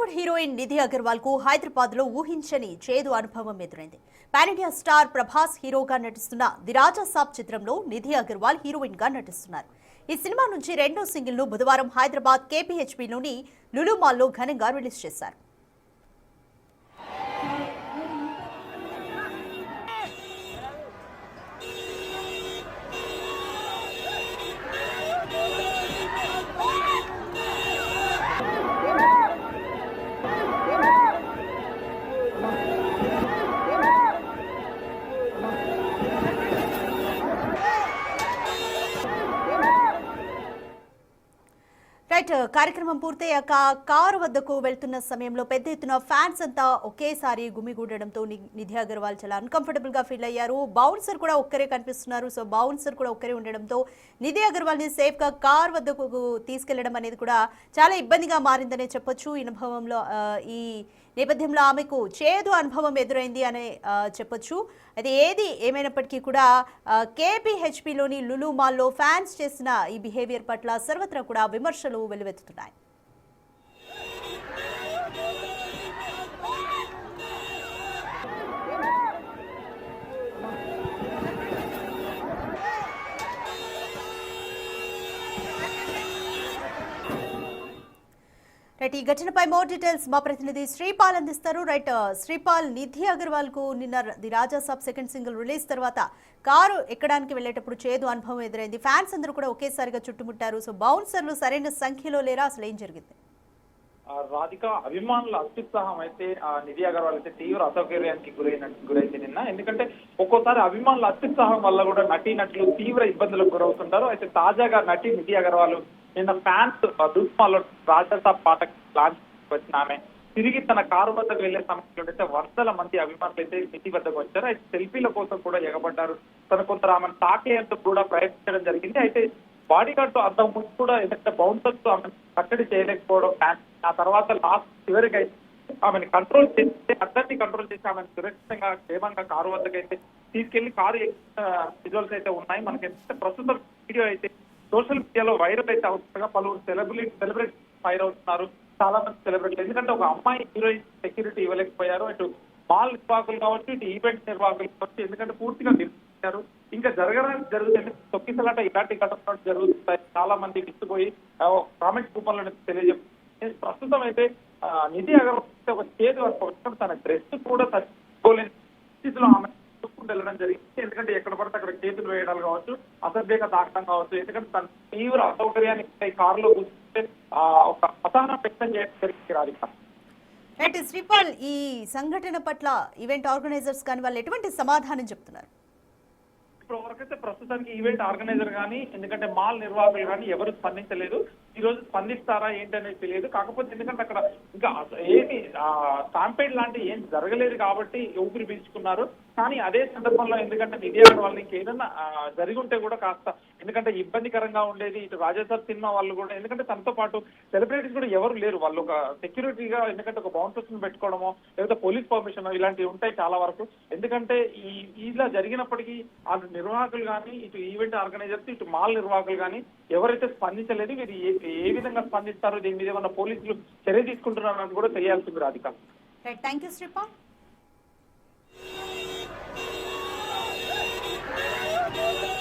Bollywood heroine Nidhi Agarwal కు హైదరాబాద్ లో ఊహించని చేదు అనుభవం ఎదురైంది. పాన్ ఇండియా స్టార్ ప్రభాస్ హీరోగా నటిస్తున్న ది రాజా సాబ్ చిత్రంలో నిధి అగర్వాల్ హీరోయిన్ గా నటిస్తున్నారు. ఈ సినిమా నుంచి రెండో సింగిల్ ను బుధవారం హైదరాబాద్ కేపీహెచ్బీలోని లులు మాల్లో ఘనంగా రిలీజ్ చేశారు. కార్యక్రమం పూర్తయ్యాక కారు వద్దకు వెళ్తున్న సమయంలో పెద్ద ఎత్తున ఫ్యాన్స్ అంతా ఒకేసారి గుమిగూడడంతో నిధి అగర్వాల్ చాలా అన్కంఫర్టబుల్ గా ఫీల్ అయ్యారు. బౌన్సర్ కూడా ఒక్కరే కనిపిస్తున్నారు. సో బౌన్సర్ కూడా ఒక్కరే ఉండడంతో నిధి అగర్వాల్ ని సేఫ్ గా కార్ వద్దకు తీసుకెళ్లడం అనేది కూడా చాలా ఇబ్బందిగా మారిందనే చెప్పొచ్చు. ఈ అనుభవంలో ఈ నేపథ్యంలో ఆమెకు చేదు అనుభవం ఎదురైంది అనే చెప్పొచ్చు. అయితే ఏది ఏమైనప్పటికీ కూడా కేపీహెచ్బీలోని లులు మాల్లో ఫ్యాన్స్ చేసిన ఈ బిహేవియర్ పట్ల సర్వత్రా కూడా విమర్శలు వెల్లువెత్తుతున్నాయి. రైట్, ఈ ఘటనపై మోర్ డీటెయిల్స్ మా ప్రతినిధి శ్రీపాల్ అందిస్తారు. రైట్ శ్రీపాల్, నిధి అగర్వాల్ కు నిన్న the Raja Saab second single release తర్వాత కారు ఎక్కడానికి వెళ్లేటప్పుడు చేదు అనుభవం ఎదురైంది. ఫ్యాన్స్ అందరూ కూడా ఒకేసారిగా చుట్టుముట్టారు. సో బౌన్సర్లు సరైన సంఖ్యలో లేరా? అసలు ఏం జరిగింది? రాధిక, అభిమానుల అత్యుత్సాహం అయితే నిధి అగర్వాల్ అయితే తీవ్ర అసౌకర్యానికి గురైంది నిన్న. ఎందుకంటే ఒక్కోసారి అభిమానుల అత్యుత్సాహం వల్ల కూడా నటీనటులు తీవ్ర ఇబ్బందులకు గురవుతుంటారు. అయితే తాజాగా నటి నిధి అగర్వాల్ నిన్న ఫ్యాన్స్ దుస్మాలో రాజాసాబ్ పాట లాంచ్ వచ్చిన ఆమె తిరిగి తన కారు వద్దకు వెళ్లే సమయంలో అయితే వందల మంది అభిమానులు అయితే నిధి వద్దకు వచ్చారు. అయితే సెల్ఫీల కోసం కూడా ఎగబడ్డారు. తన కొంత ఆమెను తాకేందుకు కూడా ప్రయత్నించడం జరిగింది. అయితే బాడీ గార్డ్ తో అంతకు ముందు కూడా ఏదైతే బౌన్సర్స్ తో ఆమెను కట్టడి చేయలేకపోవడం, ఆ తర్వాత లాస్ట్ చివరికి అయితే ఆమెను కంట్రోల్ చేస్తే అందరినీ కంట్రోల్ చేసి ఆమెను సురక్షితంగా క్షేమంగా కారు వద్దకైతే తీసుకెళ్లి కారు విజువల్స్ అయితే ఉన్నాయి. మనకి ప్రస్తుతం వీడియో అయితే సోషల్ మీడియాలో వైరల్ అయితే అవుతుండగా పలువురు సెలబ్రిటీ ఫైర్ అవుతున్నారు. చాలా మంది సెలబ్రిటీలు, ఎందుకంటే ఒక అమ్మాయి హీరోయిన్ సెక్యూరిటీ ఇవ్వలేకపోయారు. ఇటు మాల్ నిర్వాహకులు కావచ్చు, ఇటు ఈవెంట్ నిర్వాహకులు కావచ్చు, ఎందుకంటే పూర్తిగా నిర్వహించారు. ఇంకా జరుగుతుంది తొక్కిసలాట, ఇలాంటి ఘటనలు జరుగుతాయి. చాలా మంది విసిపోయి కామెంట్స్ రూపంలో తెలియజేస్తారు. ప్రస్తుతం అయితే నిధి అగర్వాల్ ఒక చేదు అనుకోవచ్చు, తన డ్రెస్ కూడా తట్టుకోలేని స్థితిలో ఆమె వెళ్ళడం జరిగింది. ఎందుకంటే ఎక్కడ పడితే అక్కడ చేతులు వేయడాలు కావచ్చు, అసభ్యంగా తాకడం కావచ్చు, ఎందుకంటే తన తీవ్ర అసౌకర్యానికి కారులో కూర్చుంటే ఒక అసహనం వ్యక్తం చేయడం జరిగింది. రాధిక, శ్రీపాల్, ఈ సంఘటన పట్ల ఈవెంట్ ఆర్గనైజర్స్ కానీ వాళ్ళు ఎటువంటి సమాధానం చెప్తున్నారు? ఇప్పుడు వరకైతే ప్రస్తుతానికి ఈవెంట్ ఆర్గనైజర్ కానీ, ఎందుకంటే మాల్ నిర్వాహకులు కానీ ఎవరు స్పందించలేదు. ఈ రోజు స్పందిస్తారా ఏంటనేది తెలియదు. కాకపోతే ఎందుకంటే అక్కడ ఇంకా ఏమి స్టాంపేడ్ లాంటి ఏం జరగలేదు కాబట్టి ఊపిరి పీల్చుకున్నారు. కానీ అదే సందర్భంలో ఎందుకంటే నిధి అగర్వాల్ ఇంకేదన్నా జరిగి ఉంటే కూడా కాస్త ఎందుకంటే ఇబ్బందికరంగా ఉండేది. ఇటు రాజాసాబ్ సినిమా వాళ్ళు కూడా, ఎందుకంటే తనతో పాటు సెలబ్రిటీస్ కూడా ఎవరు లేరు. వాళ్ళు ఒక సెక్యూరిటీగా ఎందుకంటే ఒక బౌన్సర్స్ ని పెట్టుకోవడమో లేకపోతే పోలీస్ పర్మిషన్ ఇలాంటివి ఉంటాయి చాలా వరకు. ఎందుకంటే ఇలా జరిగినప్పటికీ అటు నిర్వాహకులు కానీ, ఇటు ఈవెంట్ ఆర్గనైజర్స్, ఇటు మాల్ నిర్వాహకులు కానీ ఎవరైతే స్పందించలేదు. వీరు ఏ విధంగా స్పందిస్తారో, దీని మీద ఏమన్నా పోలీసులు చర్య తీసుకుంటున్నారని కూడా తెలియాల్సింది. Radhika, thank you Sripal. Thank you.